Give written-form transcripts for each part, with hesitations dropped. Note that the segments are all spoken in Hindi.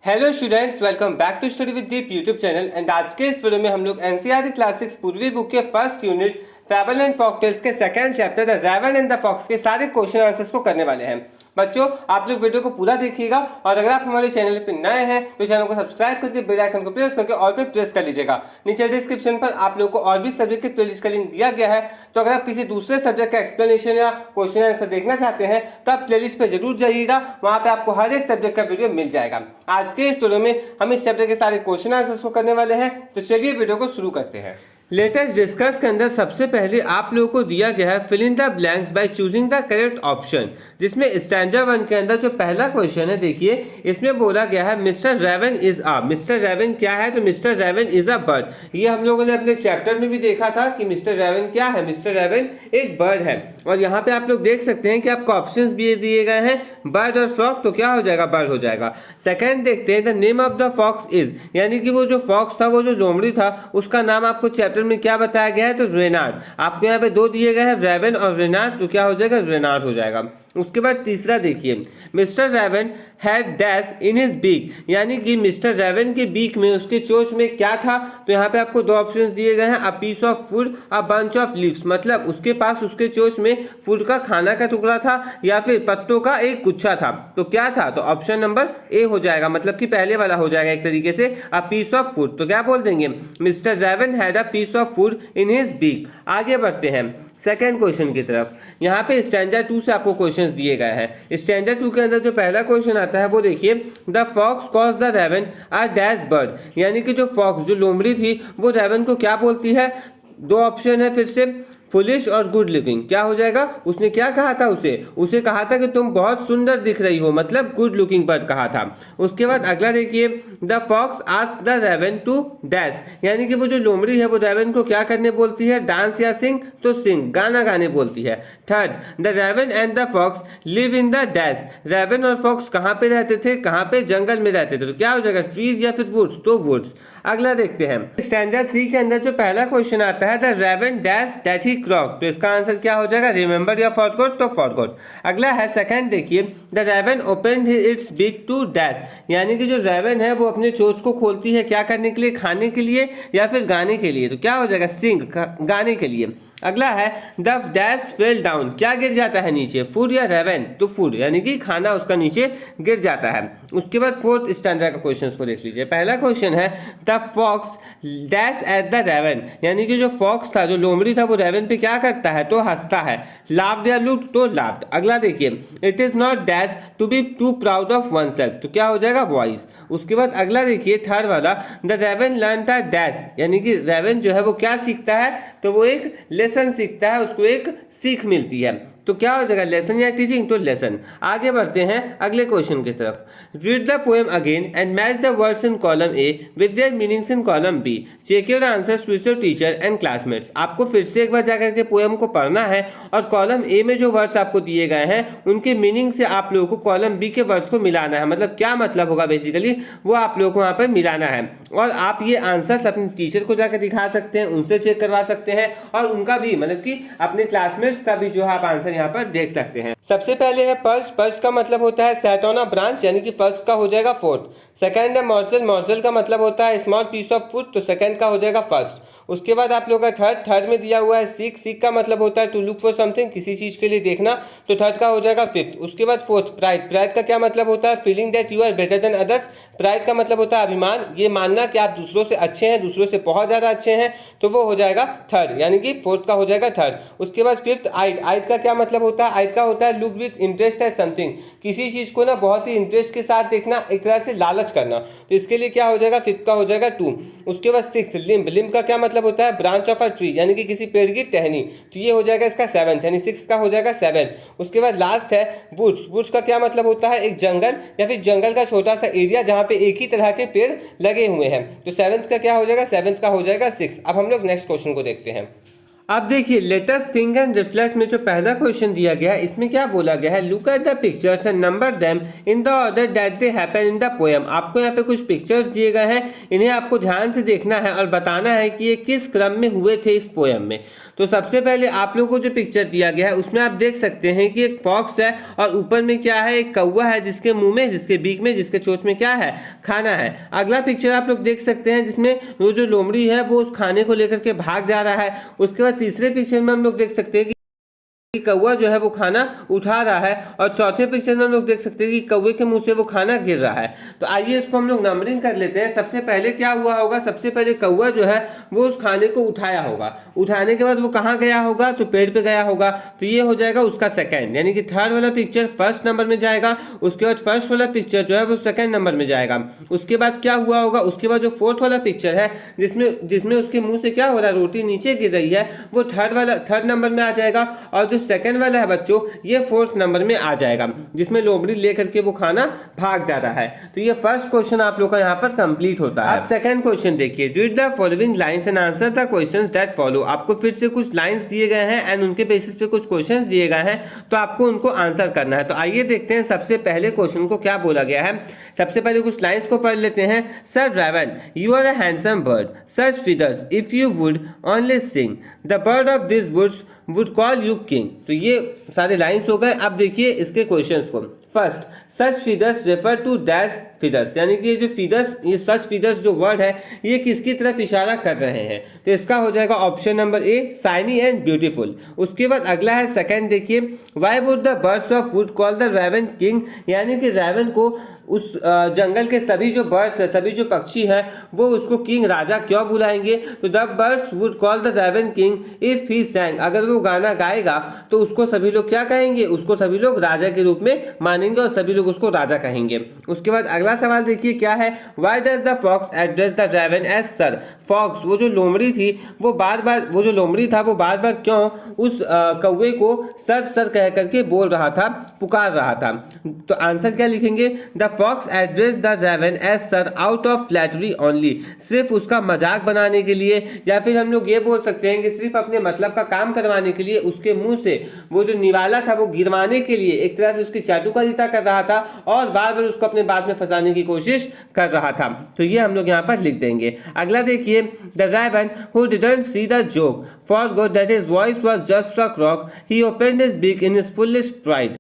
Hello students, welcome back to study with Deep YouTube channel. And आज के इस वीडियो में हम लोग एनसीईआरटी क्लास 6 पूर्वी बुक के first unit fable and folktales के second chapter the raven and the fox के सारे क्वेश्चन आंसर्स को करने वाले हैं। बच्चों, आप लोग वीडियो को पूरा देखिएगा और अगर आप हमारे चैनल पर नए हैं तो चैनल को सब्सक्राइब करके बेल आइकन को प्रेस करके ऑल पे प्रेस कर लीजिएगा। नीचे डिस्क्रिप्शन पर आप लोग को और भी सब्जेक्ट के प्लेलिस्ट का लिंक दिया गया है, तो अगर आप किसी दूसरे सब्जेक्ट का एक्सप्लेनेशन या क्वेश्चन आंसर देखना चाहते हैं तो आप प्लेलिस्ट पे जरूर जाइएगा, वहां पे आपको हर एक सब्जेक्ट का वीडियो मिल जाएगा। आज के इस वीडियो में हम इस चैप्टर के सारे क्वेश्चन आंसर्स को करने वाले हैं, तो चलिए वीडियो को शुरू करते हैं। लेटेस्ट डिस्कस के अंदर सबसे पहले आप लोगों को दिया गया है fill in the blanks by choosing the correct option, जिसमें स्टैंजा 1 के अंदर जो पहला क्वेश्चन है, देखिए इसमें बोला गया है mister Raven is a. Mister Raven क्या है? तो mister Raven is a bird. ये हम लोगों ने अपने चैप्टर में भी देखा था कि मिस्टर रेवन क्या है। मिस्टर रेवन एक बर्ड है और यहाँ पे आप लोग देख सकते हैं कि आपको ऑप्शंस भी दिए गए हैं, बर्ड और फ्रॉक, तो क्या हो जाएगा? बर्ड हो जाएगा। सेकंड देखते हैं, the name of the fox is, यानी कि वो जो फॉक्स था, वो जो लोमड़ी था, उसका नाम आपको चैप्टर में क्या बताया गया है? तो रेनार्ड। आपको यहाँ पे दो दिए गए हैं, रेवन और रेनार्ड, तो क्या हो जाएगा? रेनार्ड हो जाएगा। उसके बाद तीसरा देखिए, mister Raven had dash in his beak, यानी कि मिस्टर रेवन के बीक में, उसके चोंच में क्या था? तो यहाँ पे आपको दो ऑप्शंस दिए गए हैं, a piece of food, a bunch of leaves, मतलब उसके पास उसके चोंच में फूड का खाना का टुकड़ा था या फिर पत्तों का एक गुच्छा था। तो क्या था? तो ऑप्शन नंबर ए हो जाएगा, मतलब कि पहले वाला हो जाएगा एक तरीके से, अ पीस ऑफ फूड। तो क्या बोल देंगे? Mister Raven had a piece of food in his beak. आगे बढ़ते हैं सेकेंड क्वेश्चन की तरफ। यहाँ पे स्टैंजा 2 से आपको क्वेश्चंस दिए गए हैं। स्टैंजा 2 के अंदर जो पहला क्वेश्चन आता है वो देखिए, the fox calls the raven a dash bird, यानी कि जो फॉक्स, जो लोमड़ी थी, वो रेवन को क्या बोलती है? दो ऑप्शन है फिर से, फुलिश और गुड लुकिंग। क्या हो जाएगा? उसने क्या कहा था? उसे कहा था कि तुम बहुत सुंदर दिख रही हो, मतलब गुड लुकिंग बर्ड कहा था। उसके बाद अगला देखिए, the fox ask the raven to dash, यानी कि वो जो लोमड़ी है वो रेवन को क्या करने बोलती है? डांस या सिंग, तो सिंग, गाना गाने बोलती है। Third, the raven and the fox live in the dash, raven और फॉक्स कहाँ पे रहते थे? कहाँ पे? जंगल में रहते थे। तो क्या हो जाएगा? ट्रीज या फिर वुड्स, तो वुड्स। अगला देखते हैं, स्टैंजा 3 के अंदर जो पहला क्वेश्चन आता है, the raven dash that he croak, तो इसका आंसर क्या हो जाएगा? रिमेंबर या फॉरगॉट, तो फॉरगॉट। अगला है सेकंड देखिए, the raven opened its beak to dash, यानी कि जो रेवन है वो अपने चोंच को खोलती है क्या करने के लिए? खाने के लिए या फिर गाने के लिए, तो क्या हो जाएगा? सिंग, गाने के लिए। अगला है, द डैश फेल डाउन, क्या गिर जाता है नीचे? फूड या रेवन, तो फूड, यानी कि खाना उसका नीचे गिर जाता है। उसके बाद फोर्थ स्टैंडर्ड का क्वेश्चन को देख लीजिए। पहला क्वेश्चन है, the fox dash at the raven, यानी कि जो फॉक्स था, जो लोमड़ी था, वो रेवन पे क्या करता है? तो हंसता है। लाफ्ड या लुक्ड, तो लाफ्ड। अगला देखिए, it is not dash to be too proud of oneself, तो क्या हो जाएगा? वॉइस। उसके बाद अगला देखिए थर्ड वाला, the raven learn the dash, यानी कि रेवन जो है वो क्या सीखता है? तो वो एक लेसन सीखता है, उसको एक सीख मिलती है। तो क्या हो जाएगा? लेसन या टीचिंग, तो लेसन। आगे बढ़ते हैं अगले क्वेश्चन की तरफ। Read the poem again and match the words in column A with their meanings in column B, check your answers with your teacher and classmates. आपको फिर से एक बार जाकर के पोएम को पढ़ना है और कॉलम ए में जो वर्ड्स आपको दिए गए हैं उनके मीनिंग से आप लोगों को कॉलम बी के वर्ड्स को मिलाना है। मतलब क्या मतलब होगा बेसिकली, वो आप लोगों को वहाँ पर मिलाना है। और आप ये आंसर्स अपने टीचर को जाकर दिखा सकते हैं, उनसे चेक करवा सकते हैं और उनका भी, मतलब कि अपने क्लासमेट्स का भी जो है आप आंसर यहाँ पर देख सकते हैं। सबसे पहले है पर्च। पर्च का मतलब होता है सेट ऑन अ ब्रांच, यानी कि फर्स्ट का हो जाएगा फोर्थ। सेकंड है मॉर्सल। मॉर्सल का मतलब होता है स्मॉल पीस ऑफ फूड, तो सेकंड का हो जाएगा फर्स्ट। उसके बाद आप लोग का थर्ड। थर्ड में दिया हुआ है सीक। सीक का मतलब होता है टू लुक फॉर समथिंग, किसी चीज के लिए देखना, तो थर्ड का हो जाएगा फिफ्थ। उसके बाद फोर्थ, प्राइड। प्राइड का क्या मतलब होता है? Feeling that you are better than others. Pride का मतलब होता है अभिमान, ये मानना कि आप दूसरों से अच्छे हैं, दूसरों से बहुत ज्यादा अच्छे हैं, तो वो हो जाएगा थर्ड, यानी कि फोर्थ का हो जाएगा थर्ड। उसके बाद फिफ्थ, आइड। आइड का क्या मतलब होता है? आइड का होता है look with interest eight something, किसी चीज को ना बहुत ही इंटरेस्ट के साथ देखना, एक तरह से लालच करना, तो इसके लिए क्या हो जाएगा? फिफ्थ का हो जाएगा टू। उसके बाद सिक्स्थ, लिम्ब। लिम्ब का क्या मतलब होता है? ब्रांच ऑफ अ ट्री, यानी कि किसी पेड़ की टहनी, तो ये हो जाएगा इसका सेवंथ, यानी सिक्स का हो जाएगा सेवंथ। उसके बाद लास्ट है वुड्स। वुड्स का क्या मतलब होता है? एक जंगल या फिर जंगल का छोटा सा एरिया जहां पे एक ही तरह के पेड़ लगे हुए हैं, तो सेवंथ का क्या हो जाएगा? सेवंथ का हो जाएगा सिक्स। अब हम लोग नेक्स्ट क्वेश्चन को देखते हैं। अब देखिए let us think and reflect में जो पहला क्वेश्चन दिया गया है इसमें क्या बोला गया है, look at the pictures and number them in the order that they happen in the poem. आपको यहाँ पे कुछ पिक्चर्स दिए गए हैं, इन्हें आपको ध्यान से देखना है और बताना है कि ये किस क्रम में हुए थे इस पोएम में। तो सबसे पहले आप लोगों को जो पिक्चर दिया गया है उसमें आप देख सकते हैं कि एक फॉक्स है और ऊपर में क्या है, एक कौवा है जिसके मुंह में, जिसके बीक में, जिसके चोंच में क्या है, खाना है। अगला पिक्चर आप लोग देख सकते हैं जिसमें वो जो लोमड़ी है वो उस खाने को लेकर के भाग जा रहा है। उसके बाद तीसरे पिक्चर में हम लोग देख सकते हैं कि कौवा जो है वो खाना उठा रहा है और चौथे पिक्चर में हम लोग देख सकते हैं कि कौवे के मुंह से वो खाना गिर रहा है। तो आइए इसको हम लोग नंबरिंग कर लेते हैं। सबसे पहले क्या हुआ होगा, सबसे पहले कौवा जो है वो उस खाने को उठाया होगा, उठाने के बाद वो कहाँ गया होगा, तो पेड़ पे गया होगा। तो ये हो जाएगा उसका सेकंड, यानी कि थर्ड वाला पिक्चर फर्स्ट नंबर में जाएगा। उसके बाद फर्स्ट वाला पिक्चर जो है वो सेकंड नंबर में जाएगा। उसके बाद क्या हुआ होगा, उसके बाद जो फोर्थ वाला पिक्चर है जिसमें उसके मुंह से क्या हो रहा है, रोटी नीचे गिर रही है, वो थर्ड नंबर में आ जाएगा। और जो सेकंड वाला है बच्चों ये फोर्थ नंबर में आ जाएगा, जिसमें लोमड़ी लेकर के वो खाना भाग जा रहा है। तो ये फर्स्ट क्वेश्चन आप लोग का यहाँ पर कंप्लीट होता है। अब सेकंड क्वेश्चन देखिए, read the following lines and answer the questions that follow. आपको फिर से कुछ लाइंस दिए गए हैं एंड उनके बेसिस पे कुछ क्वेश्चंस दिए गए हैं, तो आपको उनको आंसर करना है। तो आइए देखते हैं सबसे पहले क्वेश्चन को क्या बोला गया है। सबसे पहले कुछ लाइंस को पढ़ लेते हैं। Sir Raven, you are a handsome bird, such feathers if you would only sing, the bird of this woods would call you king. तो ये सारे लाइंस हो गए। अब देखिए इसके क्वेश्चंस को। First, such feathers refer to dash feathers, यानी कि ये जो फीदर्स, ये सच फीदर्स जो वर्ड है ये किसकी तरफ इशारा कर रहे हैं, तो इसका हो जाएगा option number A, shiny and beautiful. उसके बाद अगला है सेकंड देखिए, why would the birds of wood call the raven king, यानी कि रेवन को उस जंगल के सभी जो बर्ड्स है, सभी जो पक्षी है वो उसको किंग, राजा क्यों बुलाएंगे। तो the birds would call the raven king if he sang, अगर वो गाना गाएगा तो उसको सभी लोग क्या कहेंगे, उसको सभी लोग राजा के रूप में मानेंगे और सभी लोग उसको राजा कहेंगे। उसके बाद अगला सवाल देखिए क्या है, why does the fox address the raven as sir. Fox वो जो लोमड़ी थी वो बार बार क्यों उस कौवे को सर सर कह करके बोल रहा था, पुकार रहा था। तो आंसर क्या लिखेंगे, the fox address the raven as sir out of flattery only, सिर्फ उसका मजाक बनाने के लिए, या फिर हम लोग ये बोल सकते हैं कि सिर्फ अपने मतलब का काम करवाने के लिए उसके मुंह से वो जो निवाला था वो गिरवाने के लिए एक तरह से उसकी चाटुकारिता कर रहा था और बार बार उसको अपने बात में फंसाने की कोशिश कर रहा था। तो ये हम लोग यहाँ पर लिख देंगे। अगला देखिए, the raven who didn't see the joke forgot that his voice was just a croak, he opened his beak in his foolish pride।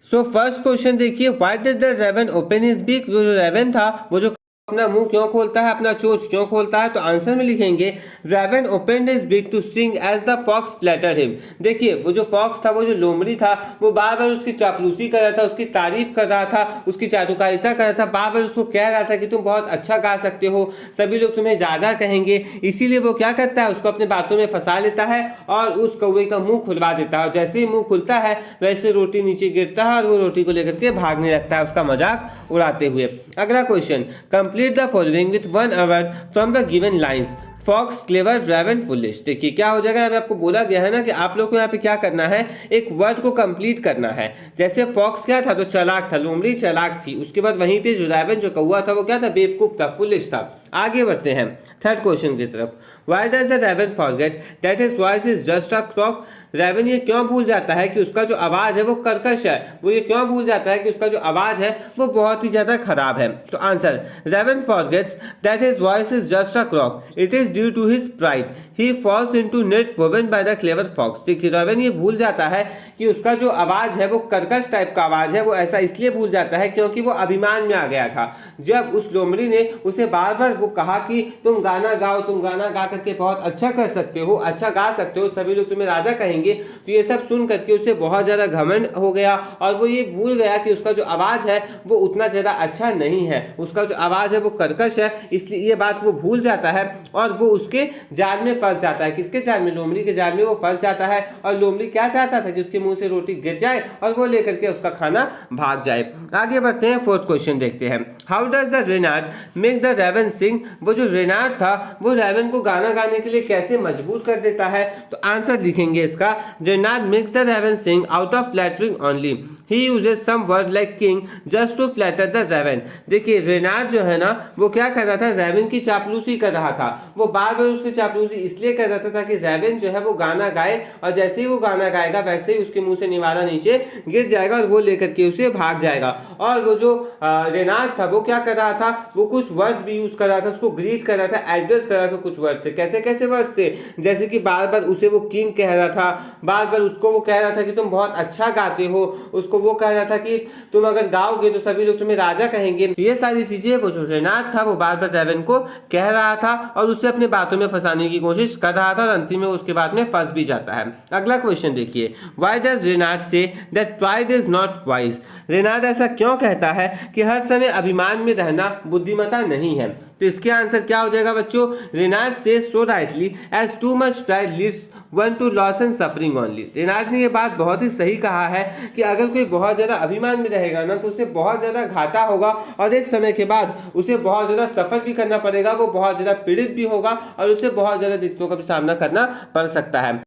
So first question देखिए, why did the raven open his beak, जो रेवन था वो जो अपना मुंह क्यों खोलता है, अपना चोंच क्यों खोलता है। तो आंसर में लिखेंगे raven opened his beak to sing as the fox flattered him. देखिए वो जो फॉक्स था, वो जो लोमड़ी था, वो बार बार उसकी चापलूसी कर रहा था, उसकी तारीफ कर रहा था, उसकी चाटुकारिता कर रहा था, बार बार उसको कह रहा था कि तुम बहुत अच्छा गा सकते हो, सभी लोग तुम्हें ज्यादा कहेंगे। इसीलिए वो क्या करता है, उसको अपने बातों में फंसा लेता है और उस कौवे का मुंह खुलवा देता है। और जैसे ही मुंह खुलता है वैसे रोटी नीचे गिरता है और वो रोटी को लेकर के भागने लगता है, उसका मजाक उड़ाते हुए। अगला question, complete the following with one word from the given lines, fox, clever, raven, foolish. देखिए क्या हो जाएगा, यहाँ पे आपको बोला गया है ना कि आप लोग को यहाँ पे क्या करना है, एक वर्ड को कंप्लीट करना है। जैसे फॉक्स क्या था, तो चालाक था, लोमड़ी चालाक थी। उसके बाद वहीं पे जो रेवन जो कौवा था वो क्या था, बेवकूफ था, फुलिश था। आगे बढ़ते हैं थर्ड क्वेश्चन की तरफ। Why does the raven forget that his voice is just a croak, raven ये क्यों भूल जाता है कि उसका जो आवाज है वो कर्कश है, वो ये क्यों भूल जाता है कि उसका जो आवाज है वो बहुत ही ज्यादा खराब है। तो answer, raven forgets that his voice is just a croak, it is due to his pride, he falls into net woven by the clever fox. देखिए रेवन ये भूल जाता है कि उसका जो आवाज है वो कर्कश टाइप का आवाज है, वो ऐसा इसलिए भूल जाता है क्योंकि वो अभिमान में आ गया था। जब उस लोमड़ी ने उसे बार बार वो कहा कि तुम गाना गाओ, तुम गाना गा करके बहुत अच्छा कर सकते हो, अच्छा गा सकते हो, सभी लोग तुम्हें राजा कहेंगे। तो ये सब सुन करके उसे बहुत ज्यादा घमंड हो गया और वो ये भूल गया कि उसका जो आवाज है वो उतना ज्यादा अच्छा नहीं है, उसका जो आवाज है वो कर्कश है, इसलिए ये बात वो भूल जाता है और वो उसके जाल में फंस जाता है। किसके जाल में, लोमड़ी के जाल में वो फंस जाता है। और लोमड़ी क्या चाहता था कि उसके मुंह से रोटी गिर जाए और वो लेकर के उसका खाना भाग जाए। आगे बढ़ते हैं, फोर्थ क्वेश्चन देखते हैं। How does the Reynard make the raven sing sing, वो जो रेनार्ड था वो रैवन को गाना गाने के लिए कैसे मजबूर कर देता है? तो आंसर लिखेंगे इसका, Reynard makes the raven sing out of flattering only, he uses some word like king just to flatter the raven. देखिए रेनार्ड जो है ना वो क्या कर रहा था, रैवन की चापलूसी कर रहा था। वो बार बार उसकी चापलूसी इसलिए कर रहा था ताकि रैवन जो है वो गाना गाए, और जैसे ही वो गाना गाएगा वैसे ही उसके मुंह से निवाला नीचे गिर जाएगा और वो लेकर के उसे भाग जाएगा। और वो जो रेनार्ड था वो क्या कर रहा था, वो कुछ वर्ड्स भी यूज कर रहा था, उसको ग्रीट कर रहा था, एड्रेस कर रहा था कुछ वर्ड से। कैसे कैसे वर्ड्स थे, जैसे कि बार बार उसे वो किंग कह रहा था, बार बार उसको वो कह रहा था कि तुम बहुत अच्छा गाते हो, उसको वो कह रहा था कि तुम अगर गाओगे तो सभी लोग तुम्हें राजा कहेंगे। तो ये सारी चीजें वो जो रेनार्ड था वो बार बार रैवन को कह रहा था और उसे अपने बातों में फंसाने की कोशिश कर रहा था, और अंतिम में उसके बाद में फंस भी जाता है। अगला क्वेश्चन देखिए, why does Reynard say that pride is not wise? Reynard ऐसा क्यों कहता है कि हर समय अभिमान में रहना बुद्धिमत्ता नहीं है? तो इसके आंसर क्या हो जाएगा बच्चों, रेनार्ड से so rightly as too much pride leads one to loss and suffering only. Reynard ने ये बात बहुत ही सही कहा है कि अगर कोई बहुत ज्यादा अभिमान में रहेगा ना तो उसे बहुत ज्यादा घाटा होगा, और एक समय के बाद उसे बहुत ज्यादा सफर भी करना पड़ेगा, वो बहुत ज्यादा पीड़ित भी होगा और उसे बहुत ज्यादा दिक्कतों का भी सामना करना पड़ सकता है।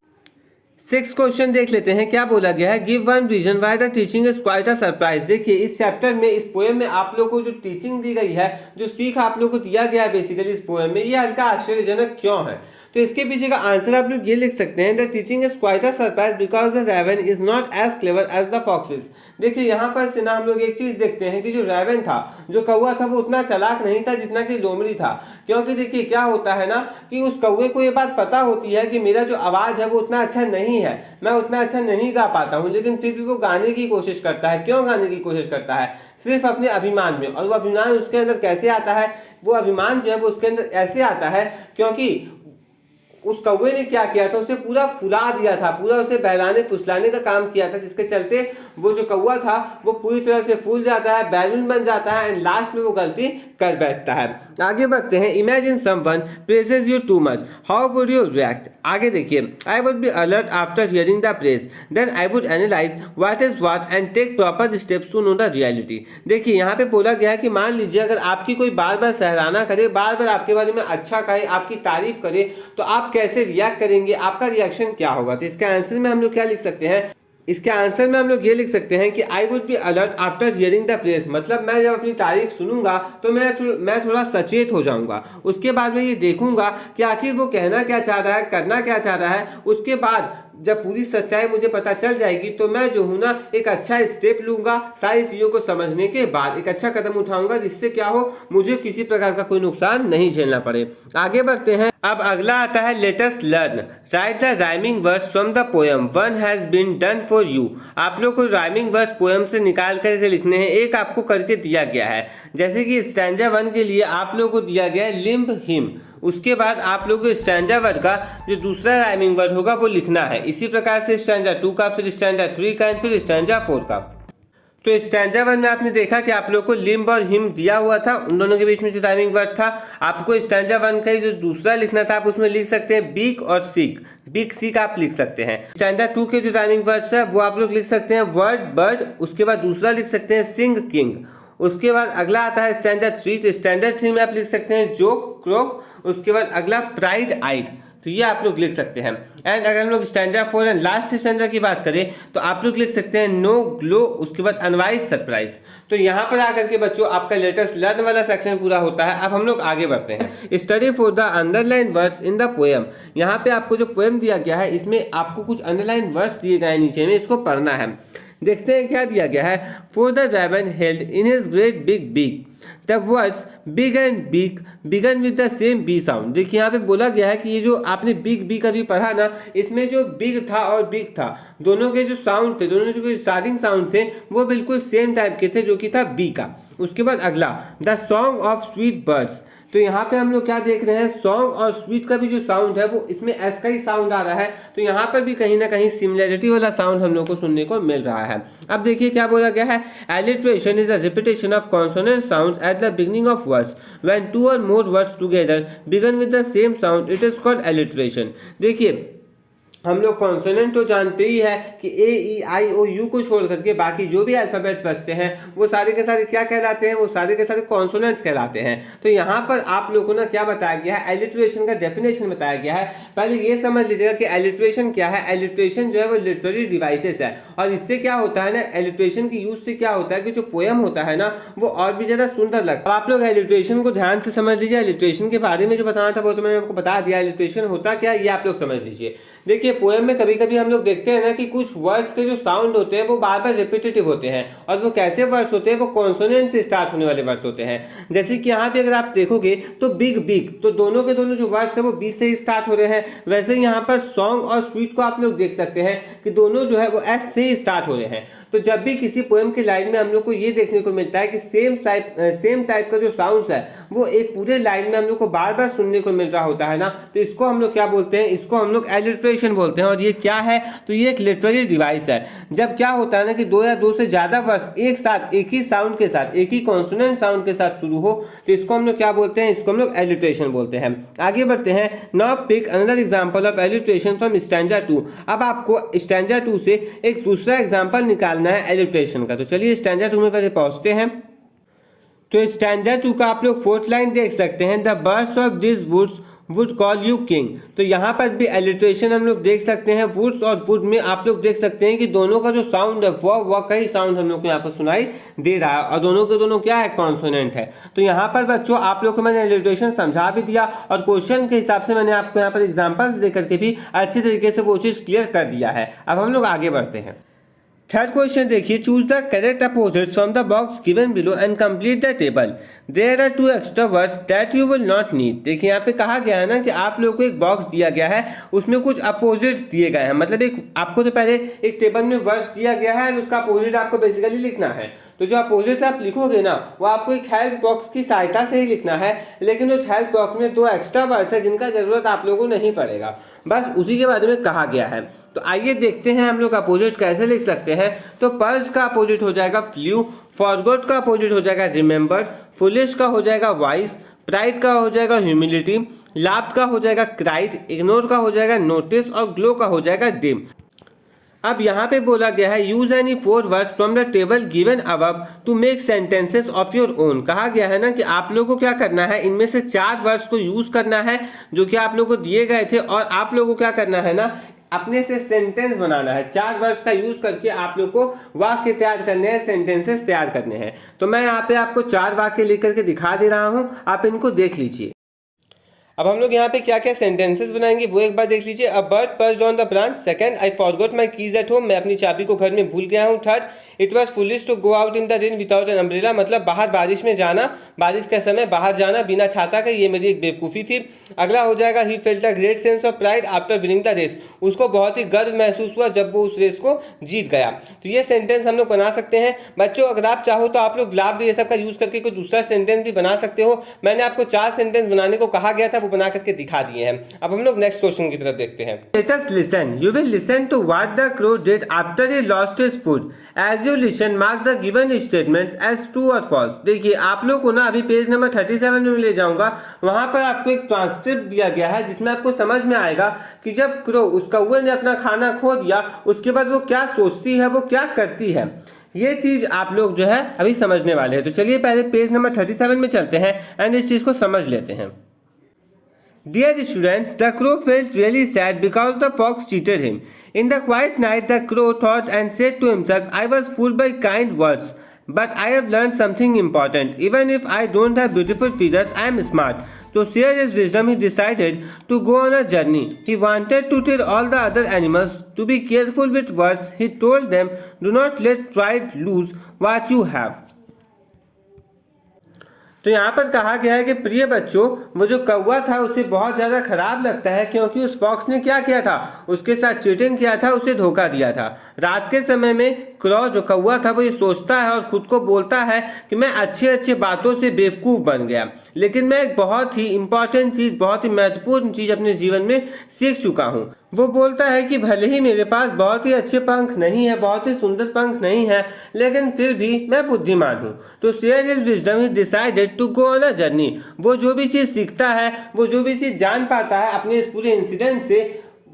6 क्वेश्चन देख लेते हैं, क्या बोला गया है, give one reason why the teaching is quite a surprise. देखिए इस चैप्टर में, इस पोएम में आप लोग को जो टीचिंग दी गई है, जो सीख आप लोग को दिया गया है बेसिकली इस पोएम में, ये हल्का आश्चर्यजनक क्यों है? तो इसके पीछे का आंसर आप लोग ये लिख सकते हैं, the teaching is quite a surprise because the raven is not as clever as the foxes. देखिए यहाँ पर से ना हम लोग एक चीज देखते हैं कि जो रैवन था, जो कौवा था, वो उतना चालाक नहीं था जितना कि लोमड़ी था। क्योंकि देखिए क्या होता है ना कि उस कौवे को ये बात पता होती है कि मेरा जो आवाज है वो उतना अच्छा नहीं है, मैं उतना अच्छा नहीं गा पाता हूँ, लेकिन फिर भी वो गाने की कोशिश करता है। क्यों गाने की कोशिश करता है? सिर्फ अपने अभिमान में। और वो अभिमान उसके अंदर कैसे आता है? वो अभिमान जो है वो उसके अंदर ऐसे आता है क्योंकि उस कौवे ने क्या किया था, उसे पूरा फुला दिया था, पूरा उसे बहलाने फुसलाने का काम किया था, जिसके चलते वो जो कौवा था वो पूरी तरह से फूल जाता है, बैलून बन जाता है, एंड लास्ट में वो गलती कर बैठता है। आगे बढ़ते हैं, imagine someone praises you too much, how would you react? आगे देखिए, I would be alert after hearing the praise, then I would analyse what is what and take proper steps to know the reality. देखिए यहाँ पे बोला गया है कि मान लीजिए अगर आपकी कोई बार बार सराहना करे, बार बार आपके बारे में अच्छा कहे, आपकी तारीफ करे, तो आप कैसे रिएक्ट करेंगे, आपका रिएक्शन क्या होगा? तो इसके आंसर में हम लोग क्या लिख सकते हैं, इसके आंसर में हम लोग ये लिख सकते हैं कि आई would be alert after hearing the praise, मतलब मैं जब अपनी तारीफ सुनूंगा तो मैं थोड़ा सचेत हो जाऊंगा। उसके बाद मैं ये देखूंगा कि आखिर वो कहना क्या चाह रहा है, करना क्या चाह रहा है। उसके बाद जब पूरी सच्चाई मुझे पता चल जाएगी तो मैं जो हूं ना एक अच्छा स्टेप लूंगा, सारी चीजों को समझने के बाद एक अच्छा कदम उठाऊंगा, जिससे क्या हो, मुझे किसी प्रकार का कोई नुकसान नहीं झेलना पड़े। आगे बढ़ते हैं, अब अगला आता है, let us learn, write the rhyming words from the poem, one has been done for you. आप लोग को राइमिंग वर्ड्स पोएम से निकाल करके लिखने हैं, एक आपको करके दिया गया है। जैसे कि स्टैंजा 1 के लिए आप लोग को दिया गया है लिम्ब हिम, उसके बाद आप लोग को स्टैंजा 1 का जो दूसरा राइमिंग वर्ड होगा वो लिखना है। इसी प्रकार से स्टैंजा 2 का, फिर स्टैंजा 3 का, फिर स्टैंजा 4 का। तो स्टैंजा 1 में आपने देखा कि आप लोग को लिम्ब और हिम दिया हुआ था, उन दोनों के बीच में जो राइमिंग वर्ड था, आपको स्टैंजा 1 का ही जो दूसरा लिखना था, आप उसमें लिख सकते हैं बीक और सीक, बीक सीक आप लिख सकते हैं। स्टैंजा 2 के जो राइमिंग वर्ड्स है वो आप लोग लिख सकते हैं वर्ड बर्ड, उसके बाद दूसरा लिख सकते हैं सिंग किंग। उसके बाद अगला आता है स्टैंजा 3, तो स्टैंजा 3 में आप लिख सकते हैं जोक क्रोक, उसके बाद अगला प्राइड आइड, तो ये आप लोग लिख सकते हैं। एंड अगर हम लोग स्टैंजा 4 एंड लास्ट स्टैंजा की बात करें तो आप लोग लिख सकते हैं नो ग्लो, उसके बाद अनवाइज सरप्राइज। तो यहाँ पर आकर के बच्चों आपका लेटेस्ट लर्न वाला सेक्शन पूरा होता है। अब हम लोग आगे बढ़ते हैं, study for the underline words in the poem. यहाँ पे आपको जो पोएम दिया गया है इसमें आपको कुछ अंडरलाइन वर्ड्स दिए गए हैं नीचे में, इसको पढ़ना है। देखते हैं क्या दिया गया है, for the raven held in his great big beak, the words big and beak began with the same B sound. देखिए यहाँ पे बोला गया है कि ये जो आपने बिग बी कभी पढ़ा ना, इसमें जो बिग था और बिग था, दोनों के जो साउंड थे, दोनों जो स्टार्टिंग साउंड थे वो बिल्कुल सेम टाइप के थे, जो कि था बी का। उसके बाद अगला the song of sweet birds, तो यहाँ पे हम लोग क्या देख रहे हैं, सॉन्ग और स्वीट का भी जो साउंड है वो इसमें एस का ही साउंड आ रहा है, तो यहाँ पर भी कहीं ना कहीं सिमिलरिटी वाला साउंड हम लोग को सुनने को मिल रहा है। अब देखिए क्या बोला गया है, alliteration is a repetition of consonant sound at the beginning of words, when 2 or more words together begin with the same sound, it is called alliteration. देखिए हम लोग कॉन्सोनेंट तो जानते ही है कि ए ई आई ओ यू को छोड़ करके बाकी जो भी अल्फाबेट्स बचते हैं वो सारे के सारे क्या कहलाते हैं, वो सारे के सारे कॉन्सोनेंट्स कहलाते हैं। तो यहाँ पर आप लोगों को ना क्या बताया गया है, एलिट्रेशन का डेफिनेशन बताया गया है। पहले ये समझ लीजिएगा कि एलिट्रेशन क्या है। एलिट्रेशन जो है वो लिटरेरी डिवाइसेस है, और इससे क्या होता है ना, एलिट्रेशन की यूज से क्या होता है कि जो पोएम होता है ना वो और भी ज्यादा सुंदर लगता है। आप लोग एलिट्रेशन को ध्यान से समझ लीजिए। एलिट्रेशन के बारे में जो बताना था वो तो मैंने आपको बता दिया। एलिट्रेशन होता क्या है ये आप लोग समझ लीजिए। देखिए पोएम में कभी कभी हम लोग देखते हैं ना कि कुछ वर्ड्स के जो साउंड होते हैं वो बार बार रिपीटेटिव होते हैं, और वो कैसे वर्ड्स होते हैं, वो कॉन्सोनेंट से स्टार्ट होने वाले वर्ड्स होते हैं। जैसे कि यहाँ पे अगर आप देखोगे तो बिग बिग, तो दोनों के दोनों जो वर्ड्स है वो बी से ही स्टार्ट हो रहे हैं। वैसे यहाँ पर सॉन्ग और स्वीट को आप लोग देख सकते हैं कि दोनों जो है वो एस से ही स्टार्ट हो रहे हैं। तो जब भी किसी पोएम की लाइन में हम लोग को ये देखने को मिलता है कि सेम टाइप का जो साउंड्स है वो एक पूरे लाइन में हम लोग को बार बार सुनने को मिल रहा होता है ना, तो इसको हम लोग क्या बोलते हैं, इसको हम लोग एलिट्रेशन बोलते हैं। और ये क्या है, तो ये एक लिटरेरी डिवाइस है। जब क्या होता है ना कि दो या दो से ज्यादा वर्ड्स एक साथ एक ही साउंड के साथ, एक ही कॉन्सोनेंट साउंड के साथ शुरू हो, तो इसको हम लोग क्या बोलते हैं, इसको हम लोग एलिट्रेशन बोलते हैं। आगे बढ़ते हैं। Now pick another example of alliteration from stanza 2। अब आपको स्टैंजा 2 से एक दूसरा एग्जांपल निकालना है एलिट्रेशन का। तो चलिए स्टैंजा 2 में पहले पहुंचते हैं। तो स्टैंजा 2 का आप लोग फोर्थ लाइन देख सकते हैं, the birds of this woods would call you king. तो यहाँ पर भी एलिट्रेशन हम लोग देख सकते हैं। वुड्स और वुड में आप लोग देख सकते हैं कि दोनों का जो साउंड है वह कई साउंड हम लोग को यहाँ पर सुनाई दे रहा है, और दोनों के दोनों क्या है, कॉन्सोनेंट है। तो यहाँ पर बच्चों आप लोग को मैंने एलिट्रेशन समझा भी दिया, और क्वेश्चन के हिसाब से मैंने आपको यहाँ पर एग्जाम्पल्स दे करके भी अच्छी तरीके से वो चीज़ क्लियर कर दिया है। अब हम लोग आगे बढ़ते हैं। थर्ड क्वेश्चन देखिए, choose the correct opposite from the box given below and complete the table. There are 2 extra words that you will not need. देखिए यहाँ पे कहा गया है ना कि आप लोगों को एक बॉक्स दिया गया है, उसमें कुछ अपोजिट्स दिए गए हैं। मतलब एक आपको तो पहले एक टेबल में वर्ड्स दिया गया है और उसका अपोजिट आपको बेसिकली लिखना है। तो जो अपोजिट आप लिखोगे ना वो आपको एक हेल्प बॉक्स की सहायता से ही लिखना है, लेकिन उस हेल्प बॉक्स में 2 एक्स्ट्रा वर्ड्स है जिनका जरूरत आप लोगों को नहीं पड़ेगा, बस उसी के बारे में कहा गया है। तो आइए देखते हैं हम लोग अपोजिट कैसे लिख सकते हैं। तो पर्स का अपोजिट हो जाएगा फ्लू, फॉरगॉट का अपोजिट हो जाएगा रिमेंबर्ड, फुलिश का हो जाएगा वाइज, प्राइड का हो जाएगा ह्यूमिलिटी, लाफ्ट का हो जाएगा क्राइड, इग्नोर का हो जाएगा नोटिस, और ग्लो का हो जाएगा डिम। अब यहाँ पे बोला गया है use any 4 words from the table given above to make sentences of your own. कहा गया है ना कि आप लोगों को क्या करना है, इनमें से 4 वर्ड्स को यूज करना है जो कि आप लोगों को दिए गए थे, और आप लोगों को क्या करना है ना, अपने से सेंटेंस बनाना है। 4 वर्ड्स का यूज करके आप लोग को वाक्य तैयार करने हैं, सेंटेंसेस तैयार करने हैं। तो मैं यहाँ पे आपको 4 वाक्य लिख करके दिखा दे रहा हूँ, आप इनको देख लीजिए। अब हम लोग यहाँ पे क्या क्या सेंटेंसेस बनाएंगे वो एक बार देख लीजिए। A bird perched on the branch. Second, I forgot my keys at home. मैं अपनी चाबी को घर में भूल गया हूँ। Third, it was foolish to go out in the rain without an umbrella. मतलब बाहर बारिश में जाना, बारिश के समय बाहर जाना बिना छाता के, ये मेरी एक बेवकूफ़ी थी। अगला हो जाएगा he felt a great sense of pride after winning the race. उसको बहुत ही गर्व महसूस हुआ जब वो उस रेस को जीत गया। तो ये सेंटेंस हम लोग बना सकते हैं। बच्चों अगर आप चाहो तो आप लोग लाभ ये सब का यूज करके कोई दूसरा सेंटेंस भी बना सकते हो। मैंने आपको 4 सेंटेंस बनाने को कहा गया था, वो बना करके दिखा दिए हैं। अब हम लोग नेक्स्ट क्वेश्चन की तरफ देखते हैं। Let us listen. You will listen to what the crow did after he lost his food. As you listen mark the given statements as true और फॉल्स। देखिए आप लोग को ना अभी पेज नंबर 37 में ले जाऊंगा, वहां पर आपको एक ट्रांसक्रिप्ट दिया गया है जिसमें आपको समझ में आएगा कि जब क्रो उस कौवे ने अपना खाना खो दिया उसके बाद वो क्या सोचती है, वो क्या करती है। ये चीज आप लोग जो है अभी समझने वाले हैं। तो चलिए पहले पेज नंबर 37 में चलते हैं एंड इस चीज को समझ लेते हैं। Dear students, the crow felt really sad because the fox cheated him. In the quiet night, the crow thought and said to himself, I was fooled by kind words, but I have learned something important. Even if I don't have beautiful feathers, I am smart. To share his wisdom, he decided to go on a journey. He wanted to tell all the other animals to be careful with words. He told them, do not let pride lose what you have. तो यहाँ पर कहा गया है कि प्रिय बच्चों, वो जो कौवा था उसे बहुत ज़्यादा खराब लगता है क्योंकि उस फॉक्स ने क्या किया था, उसके साथ चीटिंग किया था, उसे धोखा दिया था। रात के समय में क्रो जो कौवा था वो ये सोचता है और खुद को बोलता है कि मैं अच्छे अच्छे बातों से बेवकूफ़ बन गया, लेकिन मैं एक बहुत ही इंपॉर्टेंट चीज़, बहुत ही महत्वपूर्ण चीज़ अपने जीवन में सीख चुका हूँ। वो बोलता है कि भले ही मेरे पास बहुत ही अच्छे पंख नहीं है, बहुत ही सुंदर पंख नहीं है, लेकिन फिर भी मैं बुद्धिमान हूँ। To share his wisdom he decided to go on a journey. वो जो भी चीज़ सीखता है, वो जो भी चीज़ जान पाता है अपने इस पूरे इंसिडेंट से,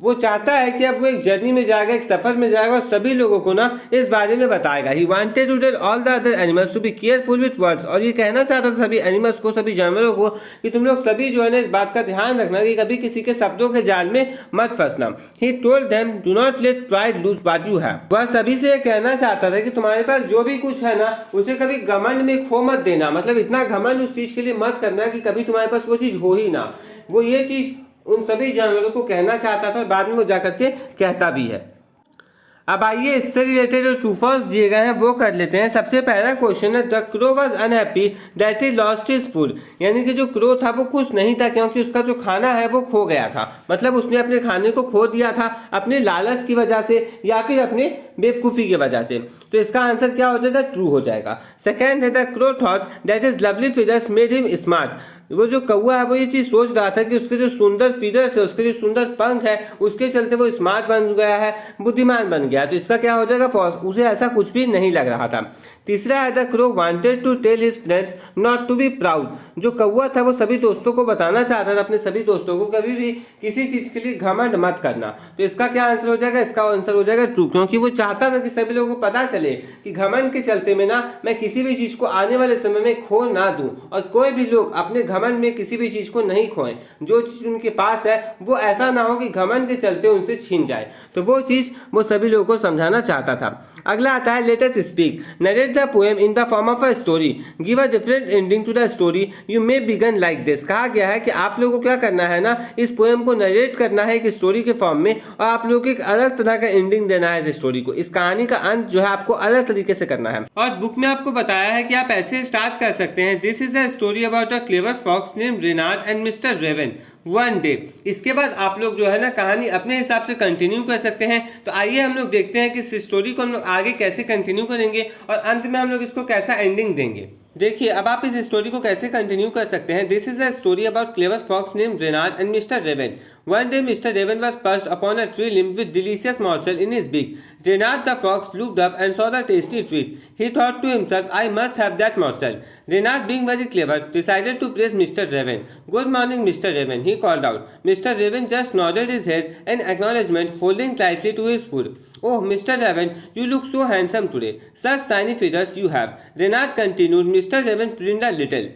वो चाहता है कि अब वो एक जर्नी में जाएगा, एक सफर में जाएगा और सभी लोगों को ना इस बारे में बताएगा। He wanted to tell all the other animals to be careful with words, और ये कहना चाहता था सभी एनिमल्स को, सभी जानवरों को कि तुम लोग सभी जो है ना इस बात का ध्यान रखना कि कभी किसी के शब्दों के जाल में मत फंसना। He told them do not let pride lose what you have. वह सभी से कहना चाहता था कि तुम्हारे पास जो भी कुछ है ना उसे कभी घमंड में खो मत देना, मतलब इतना घमंड उस चीज के लिए मत करना कि कभी तुम्हारे पास वो चीज हो ही ना। वो ये चीज उन सभी जानवरों को कहना चाहता था और बाद में वो जाकर के कहता भी है। अब आइए इससे रिलेटेड जो ट्रू फॉल्स दिए गए हैं वो कर लेते हैं। सबसे पहला क्वेश्चन है, the crow was unhappy that he lost his food, यानी कि जो क्रो था वो खुश नहीं था क्योंकि उसका जो खाना है वो खो गया था। मतलब उसने अपने खाने को खो दिया था अपने लालच की वजह से या फिर अपने बेवकूफ़ी की वजह से। तो इसका आंसर क्या हो जाएगा, ट्रू हो जाएगा। सेकेंड है, the crow thought that is lovely feathers made him smart, वो जो कौवा है वो ये चीज सोच रहा था कि उसके जो सुंदर फीदर्स है, उसके जो सुंदर पंख है, उसके चलते वो स्मार्ट बन गया है, बुद्धिमान बन गया। तो इसका क्या हो जाएगा, फॉल्स। उसे ऐसा कुछ भी नहीं लग रहा था। तीसरा है, the crow wanted to tell his friends not to be proud, जो कौवा था वो सभी दोस्तों को बताना चाहता था, अपने सभी दोस्तों को कभी भी किसी चीज के लिए घमंड मत करना। तो इसका क्या आंसर हो जाएगा, इसका आंसर हो जाएगा ट्रू, क्योंकि वो चाहता था कि सभी लोगों को पता चले कि घमंड के चलते में ना मैं किसी भी चीज को आने वाले समय में खो ना दूं, और कोई भी लोग अपने घमंड में किसी भी चीज को नहीं खोएं। जो चीज उनके पास है वो ऐसा ना हो कि घमंड के चलते उनसे छीन जाए। तो वो चीज वो सभी लोगों को समझाना चाहता था। अगला आता है, let us speak, narrate the poem in the form of a story, give a different ending to the story, you may begin like this. कहा गया है कि आप लोगों को क्या करना है ना, इस पोएम को नरेट करना है एक स्टोरी के फॉर्म में, और आप लोगों को एक अलग तरह का एंडिंग देना है इस स्टोरी को। इस कहानी का अंत जो है आपको अलग तरीके से करना है। और बुक में आपको बताया है कि आप ऐसे स्टार्ट कर सकते हैं, this is a story about a clever fox named Reynard and mister Raven one day. इसके बाद आप लोग जो है ना कहानी अपने हिसाब से कंटिन्यू कर सकते हैं। तो आइए हम लोग देखते हैं कि इस स्टोरी को हम लोग आगे कैसे कंटिन्यू करेंगे और अंत में हम लोग इसको कैसा एंडिंग देंगे। देखिए अब आप इस स्टोरी को कैसे कंटिन्यू कर सकते हैं। This is a story about clever fox named Reynard and mister Raven. One day Mr. Raven was perched upon a tree limb with delicious morsel in his beak. Renard the fox looked up and saw the tasty treat. He thought to himself, I must have that morsel. Renard, being very clever, decided to praise Mr. Raven. Good morning, Mr. Raven, he called out. Mr. Raven just nodded his head in acknowledgement, holding tightly to his food. Oh, Mr. Raven, you look so handsome today. Such shiny feathers you have. Renard continued. Mr. Raven grinned a little,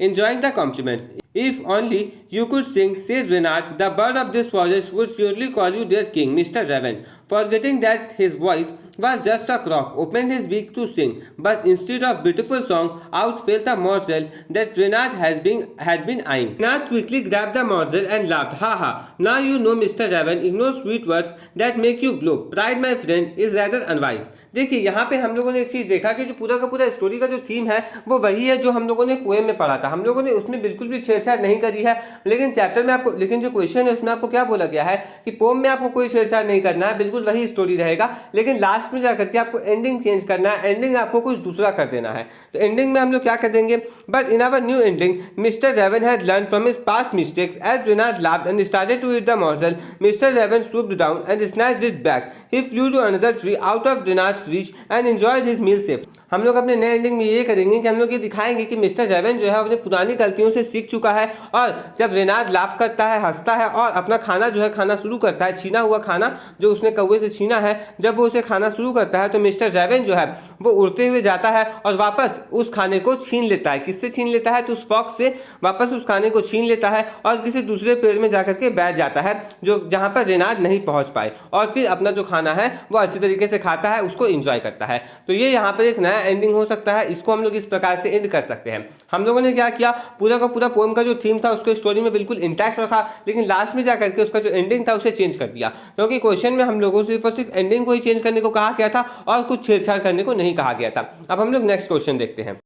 enjoying the compliments. If only you could sing, said Renard, the bird of this forest would surely call you their king. Mr. Raven, forgetting that his voice was just a croak, opened his beak to sing, but instead of beautiful song, out fell the morsel that Renard had been eyeing. Renard quickly grabbed the morsel and laughed. Ha ha! Now you know, Mr. Raven, ignore sweet words that make you glow. Pride, my friend, is rather unwise. देखिए यहाँ पे हम लोगों ने एक चीज़ देखा कि जो पूरा का पूरा स्टोरी का जो थीम है वो वही है जो हम लोगों ने पोएम में पढ़ा था। हम लोगों ने उसमें बिल्कुल भी छेड़छाड़ नहीं करी है, लेकिन चैप्टर में आपको, लेकिन जो क्वेश्चन है उसमें आपको क्या बोला गया है कि पोएम में आपको कोई छेड़छाड़ नहीं करना है, बिल्कुल वही स्टोरी रहेगा, लेकिन लास्ट में जाकर के आपको एंडिंग चेंज करना है, एंडिंग आपको कुछ दूसरा कर देना है। तो एंडिंग में हम लोग क्या कर देंगे, but in our new ending mister Raven had learn from his past mistakes as Reynard laughed and started to eat the morsel. Mister Raven swooped down and snatched it back. He flew to another tree out of Renard's reach and enjoyed his meal safe. हम लोग अपने नए एंडिंग में ये करेंगे कि हम लोग ये दिखाएंगे कि मिस्टर रेवन जो है अपने पुरानी गलतियों से सीख चुका है, और जब रेनार्ड लाफ करता है, हंसता है और अपना खाना जो है खाना शुरू करता है, छीना हुआ खाना जो उसने कौवे से छीना है, जब वो उसे खाना शुरू करता है तो मिस्टर रेवन जो है वो उड़ते हुए जाता है और वापस उस खाने को छीन लेता है। किससे छीन लेता है, तो उस फॉक्स से वापस उस खाने को छीन लेता है और किसी दूसरे पेड़ में जाकर के बैठ जाता है जो जहाँ पर रेनार्ड नहीं पहुँच पाए, और फिर अपना जो खाना है वो अच्छी तरीके से खाता है, उसको एंजॉय करता है। तो ये यहाँ पर एक नया एंडिंग हो सकता है, इसको हम लोग इस प्रकार से एंड कर सकते हैं। हम लोगों ने क्या किया, पूरा का पूरा पोएम का जो थीम था उसको स्टोरी में बिल्कुल इंटैक्ट रखा, लेकिन लास्ट में जाकर के उसका जो एंडिंग था उसे चेंज कर दिया, क्योंकि क्वेश्चन में हम लोगों से सिर्फ एंडिंग को ही चेंज करने को कहा गया था और कुछ छेड़छाड़ करने को नहीं कहा गया था। अब हम लोग नेक्स्ट क्वेश्चन देखते हैं।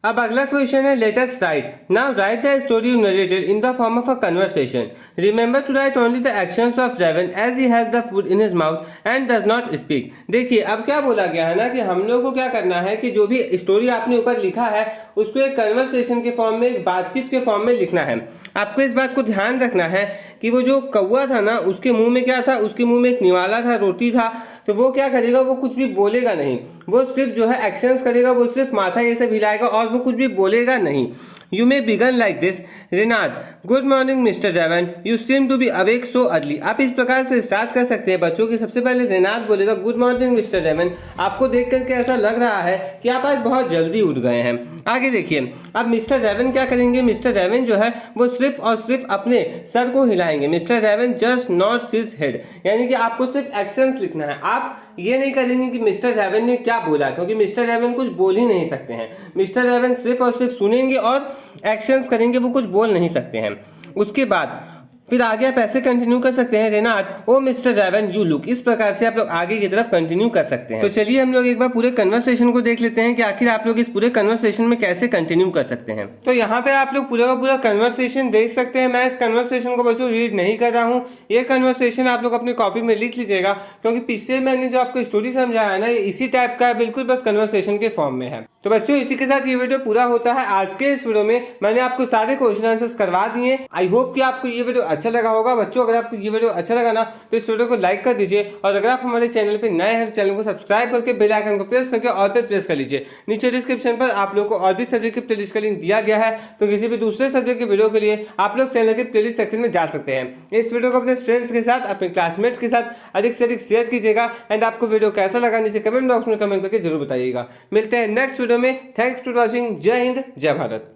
अब अगला क्वेश्चन है, let us write. Now write the story you narrated in the form of a conversation. Remember to write only the actions of raven as he has the food in his mouth and does not speak. देखिए अब क्या बोला गया है ना कि हम लोग को क्या करना है कि जो भी स्टोरी आपने ऊपर लिखा है उसको एक कन्वर्सेशन के फॉर्म में, एक बातचीत के फॉर्म में लिखना है। आपको इस बात को ध्यान रखना है कि वो जो कौवा था ना उसके मुंह में क्या था, उसके मुंह में एक निवाला था, रोटी था, तो वो क्या करेगा, वो कुछ भी बोलेगा नहीं, वो सिर्फ जो है एक्शंस करेगा, वो सिर्फ माथा ये सब हिलाएगा और वो कुछ भी बोलेगा नहीं। You may begin like this. Renard, good morning Mr. Raven. You seem to be awake so early. आप इस प्रकार से स्टार्ट कर सकते हैं बच्चों की। सबसे पहले रेनार्ड बोलेगा गुड मॉर्निंग मिस्टर रेवन। आपको देख करके ऐसा लग रहा है कि आप आज बहुत जल्दी उठ गए हैं। आगे देखिए, अब मिस्टर रेवन क्या करेंगे। मिस्टर रेवन जो है वो सिर्फ और सिर्फ अपने सर को हिलाएंगे। Mister raven just nod his head, यानी कि आपको सिर्फ एक्शंस लिखना है। आप ये नहीं करेंगे कि मिस्टर रेवन ने क्या बोला, क्योंकि मिस्टर रेवन कुछ बोल ही नहीं सकते हैं। मिस्टर रेवन सिर्फ और सिर्फ सुनेंगे और एक्शंस करेंगे, वो कुछ बोल नहीं सकते हैं। उसके बाद फिर आगे आप ऐसे कंटिन्यू कर सकते हैं, Reynard oh mister Raven you look. इस प्रकार से आप लोग आगे की तरफ कंटिन्यू कर सकते हैं। तो चलिए हम लोग एक बार पूरे कन्वर्सेशन को देख लेते हैं कि आखिर आप लोग इस पूरे कन्वर्सेशन में कैसे कंटिन्यू कर सकते हैं। तो यहाँ पे आप लोग पूरा का पूरा कन्वर्सेशन देख सकते हैं। मैं इस कन्वर्सेशन को बच्चों रीड नहीं कर रहा हूँ, ये कन्वर्सेशन आप लोग अपनी कॉपी में लिख लीजिएगा, क्योंकि पिछले मैंने जो आपको स्टोरी समझाया है ना, ये इसी टाइप का है, बिल्कुल बस कन्वर्सेशन के फॉर्म में है। तो बच्चों इसी के साथ ये वीडियो पूरा होता है। आज के इस वीडियो में मैंने आपको सारे क्वेश्चन आंसर्स करवा दिए। आई होप कि आपको ये वीडियो अच्छा लगा होगा। बच्चों अगर आपको ये वीडियो अच्छा लगा ना तो इस वीडियो को लाइक कर दीजिए, और अगर आप हमारे चैनल पे नए हैं तो चैनल को सब्सक्राइब करके बेल आइकन को प्रेस करके ऑल पे प्रेस कर लीजिए। नीचे डिस्क्रिप्शन पर आप लोग को और भी सब्जेक्ट की प्लेलिस्ट का लिंक दिया गया है, तो किसी भी दूसरे सब्जेक्ट की वीडियो के लिए आप लोग चैनल के प्लेलिस्ट सेक्शन में जा सकते हैं। इस वीडियो को अपने फ्रेंड्स के साथ, अपने क्लासमेट्स के साथ अधिक से अधिक शेयर कीजिएगा। एंड आपको वीडियो कैसा लगा नीचे कमेंट बॉक्स में कमेंट करके जरूर बताइएगा। मिलते हैं नेक्स्ट वीडियो में। Thanks for watching. जय हिंद, जय भारत।